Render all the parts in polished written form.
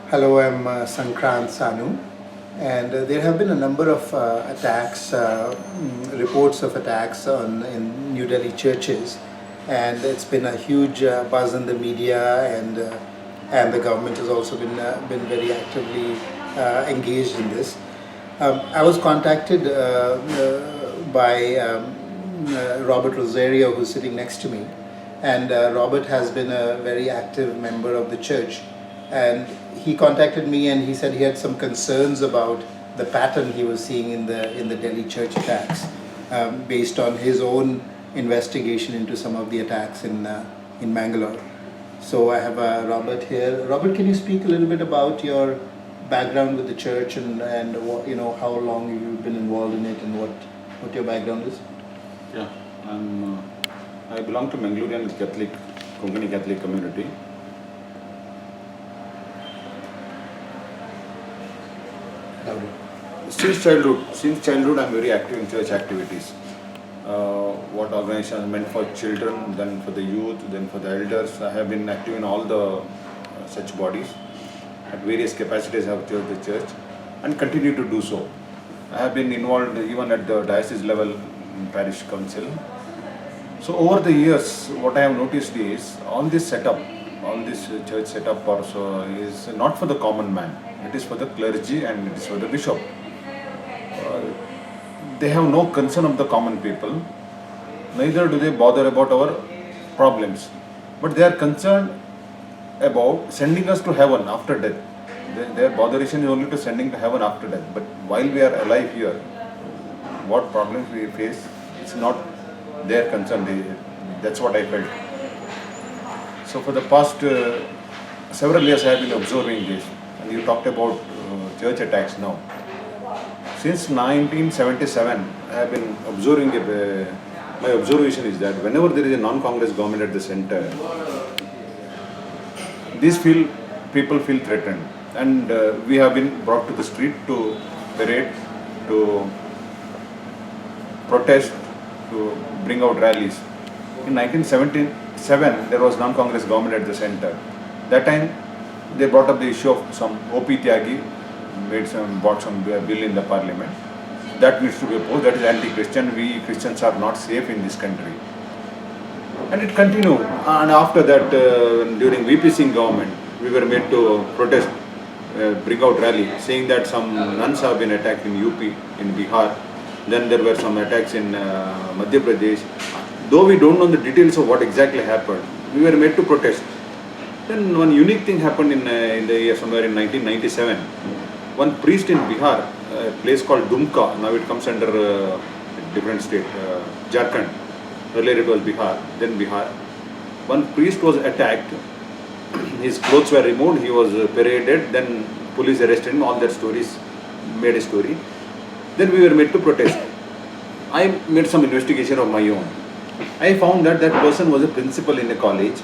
Hello, I'm Sankrant Sanu, and there have been a number of attacks, reports of attacks in New Delhi churches, and it's been a huge buzz in the media, and the government has also been very actively engaged in this. I was contacted by Robert Rosario, who's sitting next to me, and Robert has been a very active member of the church, and he contacted me and he said he had some concerns about the pattern he was seeing in the Delhi church attacks, based on his own investigation into some of the attacks in Mangalore. So I have Robert here. Robert, can you speak a little bit about your background with the church and what, how long you've been involved in it and what your background is? Yeah, I belong to Mangalorean Catholic, Konkani Catholic community. Louder. Since childhood, I'm very active in church activities. What organization is meant for children, then for the youth, then for the elders. I have been active in all the such bodies at various capacities of the church and continue to do so. I have been involved even at the diocese level in parish council. So over the years, what I have noticed is all this church setup also is not for the common man. It is for the clergy and it is for the bishop. They have no concern of the common people. Neither do they bother about our problems. But they are concerned about sending us to heaven after death. Their botheration is only to sending to heaven after death. But while we are alive here, what problems we face, it's not their concern. That's what I felt. So for the past several years I have been observing this. And you talked about church attacks now. Since 1977, I have been observing my observation is that whenever there is a non-Congress government at the center, these people feel threatened. And we have been brought to the street to parade, to protest, to bring out rallies. In 1977, there was non-Congress government at the center. That time, they brought up the issue of some O.P. Tyagi, brought some bill in the parliament. That needs to be opposed. That is anti-Christian. We Christians are not safe in this country. And it continued. And after that, during VP Singh government, we were made to protest, bring out rally, saying that some nuns have been attacked in UP, in Bihar. Then there were some attacks in Madhya Pradesh. Though we don't know the details of what exactly happened, we were made to protest. Then one unique thing happened in the year somewhere in 1997. One priest in Bihar, a place called Dumka, now it comes under a different state, Jharkhand. Earlier it was Bihar, then Bihar. One priest was attacked, his clothes were removed, he was paraded, then police arrested him, all that stories, made a story. Then we were made to protest. I made some investigation of my own. I found that that person was a principal in a college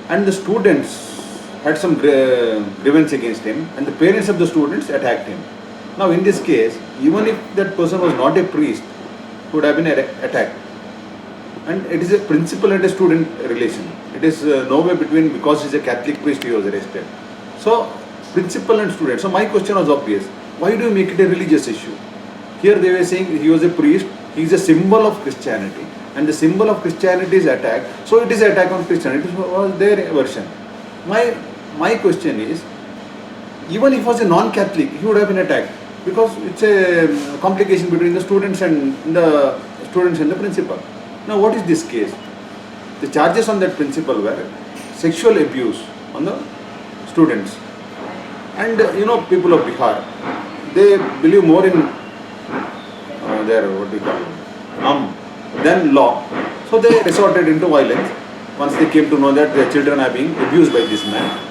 and the students had some grievance against him and the parents of the students attacked him. Now in this case, even if that person was not a priest, he would have been attacked. And it is a principal and a student relation. It is no way between, because he is a Catholic priest, he was arrested. So, principal and student. So my question was obvious. Why do you make it a religious issue? Here they were saying he was a priest, he is a symbol of Christianity. And the symbol of Christianity is attacked. So it is an attack on Christianity. It was their version. My question is, even if he was a non-Catholic, he would have been attacked. Because it's a complication between the students and the principal. Now what is this case? The charges on that principal were sexual abuse on the students. And people of Bihar, they believe more in than law. So they resorted into violence. Once they came to know that their children are being abused by this man,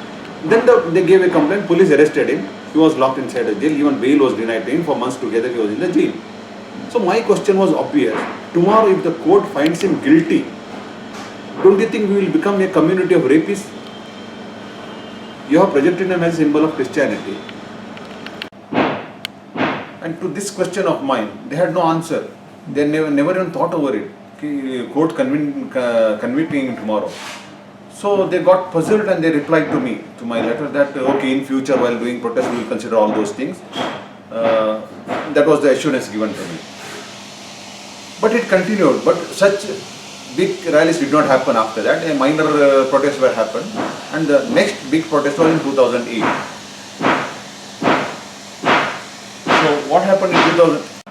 then they gave a complaint, police arrested him, he was locked inside a jail, even bail was denied to him, for months together he was in the jail. So my question was obvious. Tomorrow if the court finds him guilty, don't you think we will become a community of rapists? You have projected him as a symbol of Christianity. And to this question of mine, they had no answer. They never even thought over it. Court convicting him tomorrow. So they got puzzled and they replied to me, to my letter, that okay, in future while doing protest we will consider all those things. That was the assurance given to me. But it continued, but such big rallies did not happen after that. A minor protests were happened, and the next big protest was in 2008. So what happened in 2000?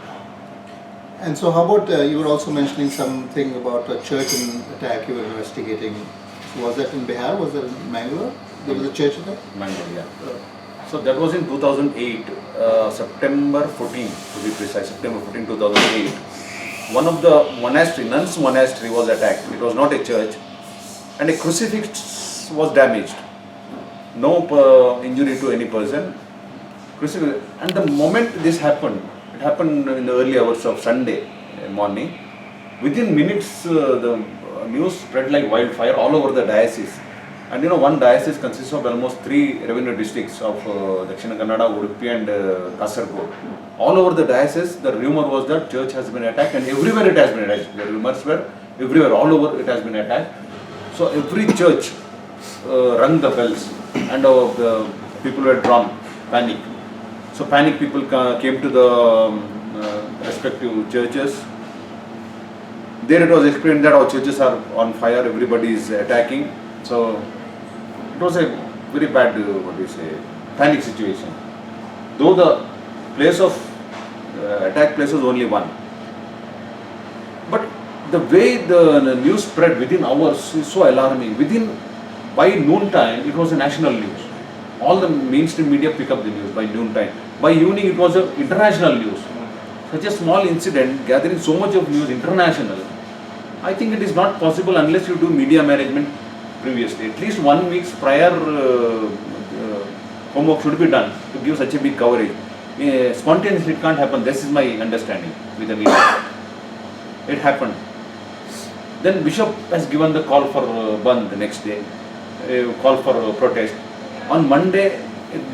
And so how about, you were also mentioning something about a church attack you were investigating. So was that in Bihar? Was that in Mangalore? There was a church attack? Mangalore, yeah. So that was in 2008, September 14, to be precise, September 14, 2008. One of the nuns' monastery was attacked. It was not a church, and a crucifix was damaged. No injury to any person. Crucifix. And the moment this happened, it happened in the early hours of Sunday morning. Within minutes, the news spread like wildfire all over the diocese. And you know, one diocese consists of almost 3 revenue districts of Dakshina Kannada, Udupi and Kasaragod. All over the diocese, the rumor was that church has been attacked, and everywhere it has been attacked. The rumors were everywhere, all over it has been attacked. So every church rang the bells, and the people were drawn, panic. So panic people came to the respective churches. There it was explained that our churches are on fire, everybody is attacking. So it was a very bad, panic situation. Though the place of attack place was only one. But the way the news spread within hours is so alarming. By noontime, it was a national news. All the mainstream media pick up the news by noontime. By evening, it was an international news. Such a small incident gathering so much of news international. I think it is not possible unless you do media management previously. At least 1 week's prior homework should be done to give such a big coverage. Spontaneously it can't happen. This is my understanding with the media. It happened. Then Bishop has given the call for Bandh the next day, call for protest. On Monday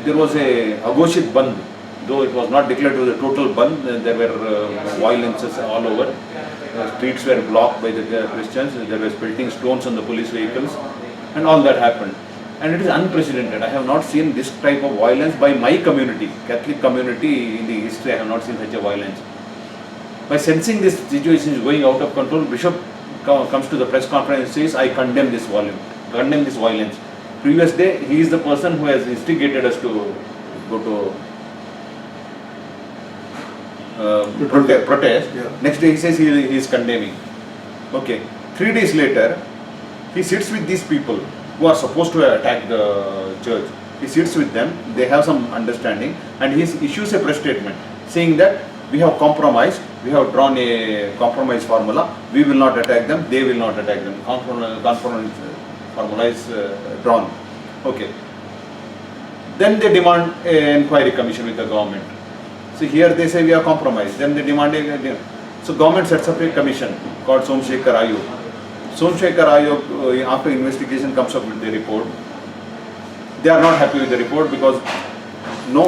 there was a Aghoshit Bandh. Though it was not declared to the total Bandh, there were violences all over. Streets were blocked by the Christians. There were pelting stones on the police vehicles, and all that happened. And it is unprecedented. I have not seen this type of violence by my community, Catholic community in the history. I have not seen such a violence. By sensing this situation is going out of control, Bishop comes to the press conference and says, I condemn this violence. Previous day, he is the person who has instigated us to go to protest. Yeah. Next day he says he is condemning. Okay. 3 days later, he sits with these people who are supposed to attack the church. He sits with them, they have some understanding, and he issues a press statement saying that we have compromised, we have drawn a compromise formula, we will not attack them, they will not attack them. Compromise formula is drawn. Okay. Then they demand an inquiry commission with the government. So here they say we are compromised. Then they demand so government sets up a commission called Somsekhar Ayog. Somsekhar Ayog, after investigation, comes up with the report. They are not happy with the report because no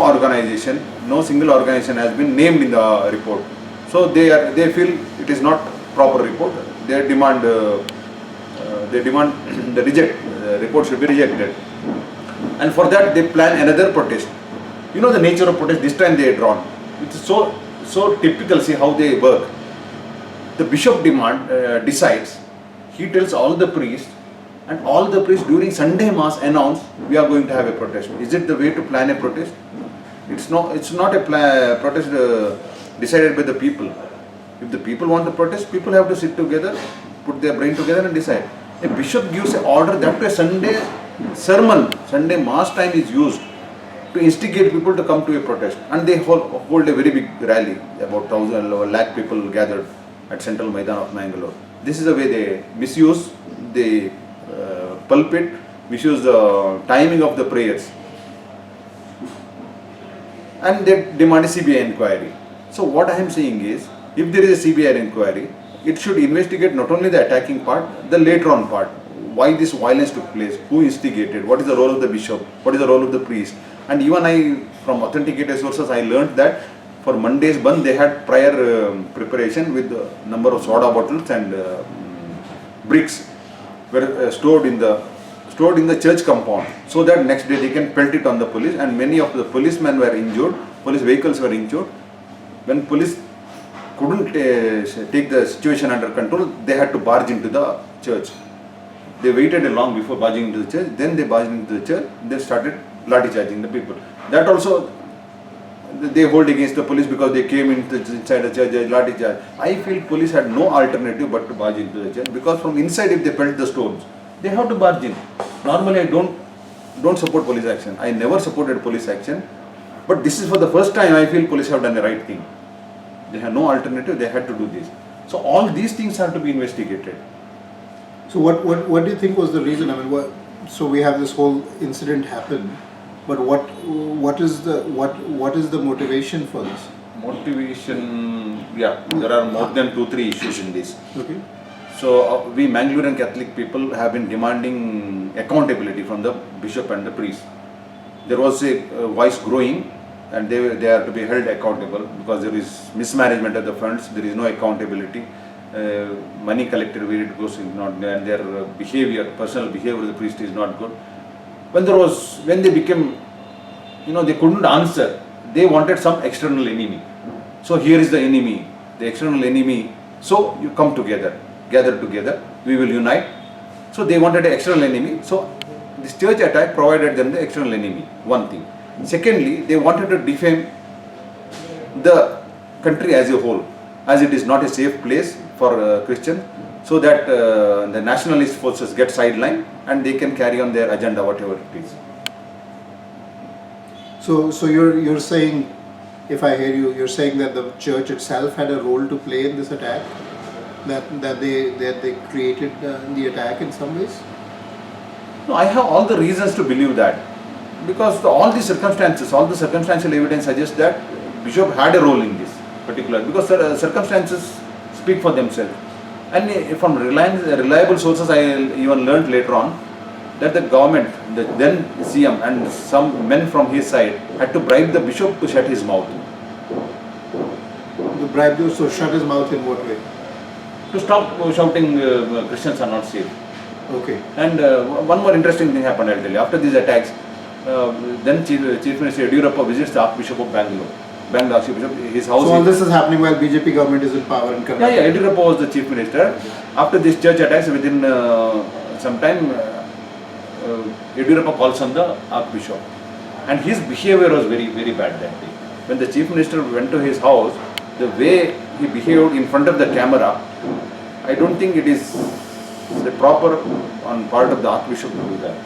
single organization has been named in the report. So they feel it is not proper report. They demand the report should be rejected. And for that they plan another protest. You know the nature of protest. This time they are drawn. It's so typical. See how they work. The bishop decides. He tells all the priests, and all the priests during Sunday mass announce we are going to have a protest. Is it the way to plan a protest? It's not a protest decided by the people. If the people want to protest, people have to sit together, put their brain together and decide. A bishop gives an order that a Sunday sermon, Sunday mass time is used to instigate people to come to a protest, and they hold a very big rally. About 1,000 or lakh people gathered at Central Maidan of Mangalore. This is the way they misuse the pulpit, misuse the timing of the prayers, and they demand a CBI inquiry. So what I am saying is, if there is a CBI inquiry, it should investigate not only the attacking part, the later on part. Why this violence took place, who instigated, what is the role of the bishop, what is the role of the priest. And even from authenticated sources, I learnt that for Monday's Bandh, they had prior preparation with the number of soda bottles and bricks were stored in the stored in the church compound, so that next day they can pelt it on the police, and many of the policemen were injured, police vehicles were injured. When police couldn't take the situation under control, they had to barge into the church. They waited long before barging into the church, then they barged into the church, they started lathi charging the people. That also they hold against the police because they came inside the church, lathi charge. I feel police had no alternative but to barge into the church, because from inside if they pelt the stones, they have to barge in. Normally I don't support police action. I never supported police action, but this is for the first time I feel police have done the right thing. They have no alternative, they had to do this. So all these things have to be investigated. So what do you think was the reason? I mean, so we have this whole incident happen, but what is the motivation for this? Motivation, yeah, there are more than 2-3 issues in this. Okay. So we Mangalorean Catholic people have been demanding accountability from the bishop and the priest. There was a voice growing, and they are to be held accountable, because there is mismanagement of the funds, there is no accountability. Money collected where it goes is not, and their behavior, personal behavior of the priest is not good. When they became, they couldn't answer, they wanted some external enemy. So here is the enemy, the external enemy. So you come together, gather together, we will unite. So they wanted an external enemy. So this church attack provided them the external enemy, one thing. Secondly, they wanted to defame the country as a whole, as it is not a safe place for Christians, so that the nationalist forces get sidelined and they can carry on their agenda, whatever it is. So you're saying, if I hear you, you're saying that the church itself had a role to play in this attack, that they created the attack in some ways? No, I have all the reasons to believe that, because all the circumstantial evidence suggests that Bishop had a role in this particular, because circumstances speak for themselves. And from reliable sources, I even learned later on that the government, the then CM and some men from his side had to bribe the bishop to shut his mouth. The bribe, so shut his mouth in what way? To stop shouting Christians are not safe. Okay. And one more interesting thing happened, I'll tell you. After these attacks, then Chief Minister Yediyurappa visits the Archbishop of Bangalore. Archbishop, his house. So all this is happening while BJP government is in power in Karnataka? Yeah, Yediyurappa was the Chief Minister. After this church attacks, within some time, Yediyurappa calls on the Archbishop. And his behavior was very, very bad that day. When the Chief Minister went to his house, the way he behaved in front of the camera, I don't think it is the proper on part of the Archbishop to do that.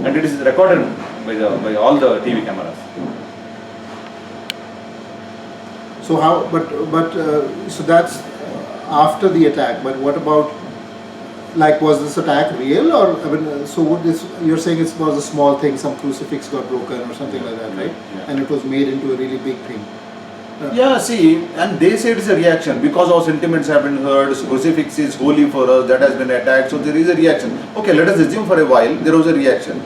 And it is recorded by all the TV cameras. So how? But so that's after the attack. But what about, like, was this attack real, or I mean, so what this? You're saying it was a small thing, some crucifix got broken or something like that, right? Yeah. And it was made into a really big thing. Yeah, see, and they say it's a reaction because our sentiments have been hurt, crucifix is holy for us, that has been attacked, so there is a reaction. Okay, let us assume for a while there was a reaction.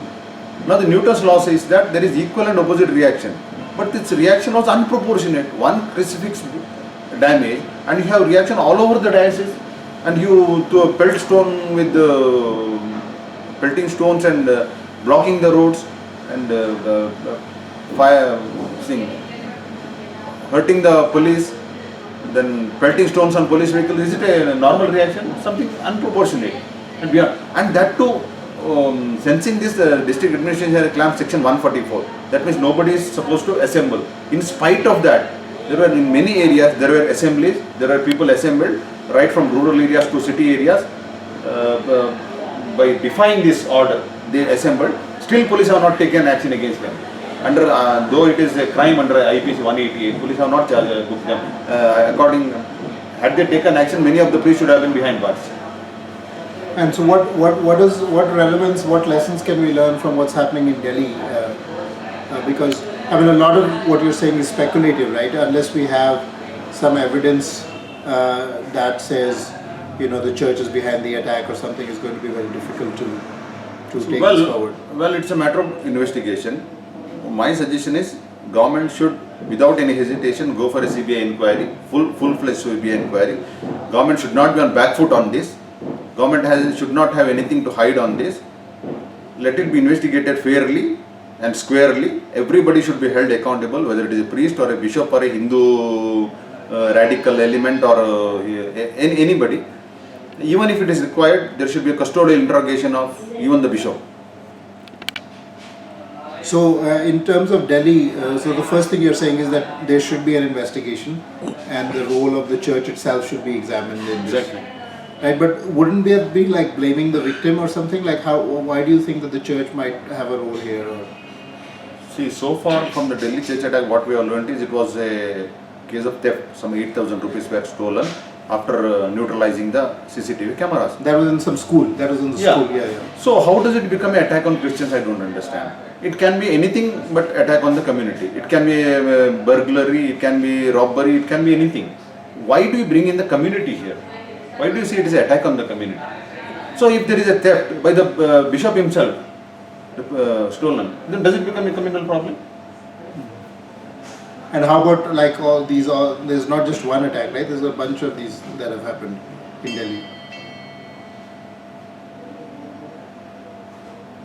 Now the Newton's law says that there is equal and opposite reaction, but this reaction was unproportionate. One crucifix damage and you have reaction all over the diocese, and you to a pelt stone with pelting stones and blocking the roads and fire thing. Hurting the police, then pelting stones on police vehicles, is it a normal reaction? Something unproportionate and beyond. And that too, sensing this, district administration has clamped section 144. That means nobody is supposed to assemble. In spite of that, there were in many areas, there were assemblies, there were people assembled, right from rural areas to city areas. By defying this order, they assembled. Still police have not taken action against them. Under, though it is a crime under IPC 188, police have not booked them. Had they taken action, many of the police should have been behind bars. And so what relevance, what lessons can we learn from what's happening in Delhi? Because I mean, a lot of what you're saying is speculative, right? Unless we have some evidence that says, the church is behind the attack or something, is going to be very difficult to take this forward. Well, it's a matter of investigation. My suggestion is government should, without any hesitation, go for a CBI inquiry, full-fledged CBI inquiry. Government should not be on back foot on this. Government should not have anything to hide on this. let it be investigated fairly and squarely. Everybody should be held accountable, whether it is a priest or a bishop or a Hindu radical element or anybody. Even if it is required, there should be a custodial interrogation of even the bishop. So, in terms of Delhi, so the first thing you're saying is that there should be an investigation, and the role of the church itself should be examined in this. Exactly. Right, but wouldn't there be like blaming the victim or something? Like how? Why do you think that the church might have a role here? Or? See, so far from the Delhi church attack, what we have learned is it was a case of theft. Some 8,000 rupees were stolen after neutralizing the CCTV cameras. That was in some school. That was in the school. Yeah. So how does it become an attack on Christians? I don't understand. It can be anything but attack on the community. It can be a burglary, it can be robbery, it can be anything. Why do you bring in the community here? Why do you see it as an attack on the community? So if there is a theft by the bishop himself, stolen, then does it become a communal problem? And how about like all these? There's not just one attack, right? There's a bunch of these that have happened in Delhi.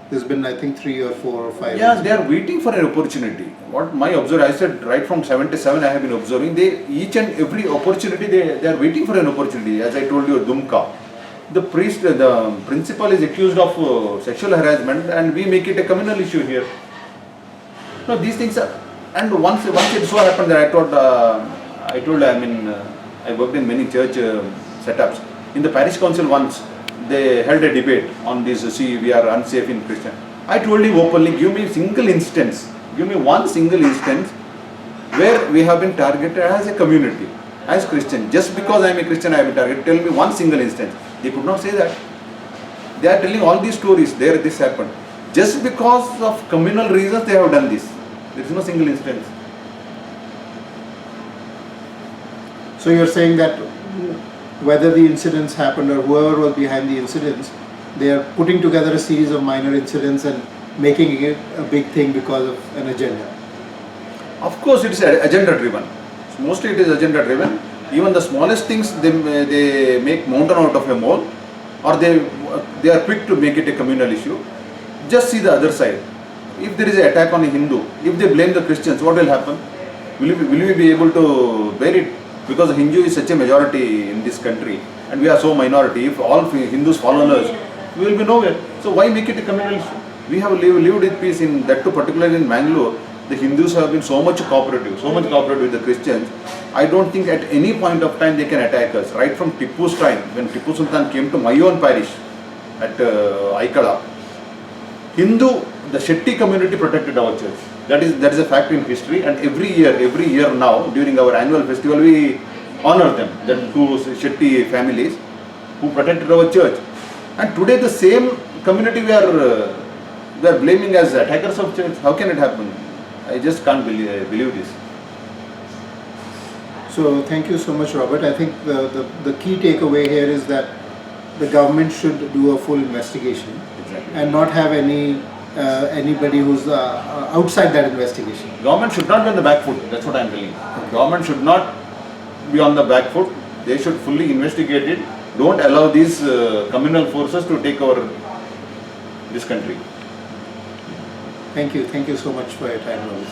There's been, I think, 3 or 4 or 5. Yeah, they are waiting for an opportunity. What my observation, I said right from 77 I have been observing, they each and every opportunity, they are waiting for an opportunity. As I told you, Dumka. The principal is accused of sexual harassment and we make it a communal issue here. No, these things are, and once it so happened that I worked in many church setups. In the parish council once, they held a debate on this, see, we are unsafe in Christian. I told him openly, give me one single instance where we have been targeted as a community, as Christian. Just because I am a Christian, I have been targeted. Tell me one single instance. They could not say that. They are telling all these stories, there this happened. Just because of communal reasons they have done this. There is no single instance. So you're saying that whether the incidents happened or whoever was behind the incidents, they are putting together a series of minor incidents and making it a big thing because of an agenda. Of course, it is agenda driven. Mostly it is agenda driven. Even the smallest things they make mountain out of a mole, or they are quick to make it a communal issue. Just see the other side. If there is an attack on a Hindu, if they blame the Christians, what will happen? Will we be able to bear it? Because Hindu is such a majority in this country and we are so minority. If all Hindus follow us, we will be nowhere. So why make it a communal issue? We have lived in peace in that too, particularly in Mangalore. The Hindus have been so much cooperative with the Christians. I don't think at any point of time they can attack us. Right from Tipu's time, when Tipu Sultan came to my own parish at Aikala, the Shetty community protected our church. That is a fact in history, and every year now during our annual festival we honor them, the two Shetty families who protected our church. And today the same community we are blaming as attackers of church. How can it happen? I just can't believe this. So thank you so much, Robert. I think the key takeaway here is that the government should do a full investigation. Exactly. And not have anybody who's outside that investigation. Government should not be on the back foot. That's what I am telling. Government should not be on the back foot. They should fully investigate it. Don't allow these communal forces to take over this country. Thank you so much for your time, Robert.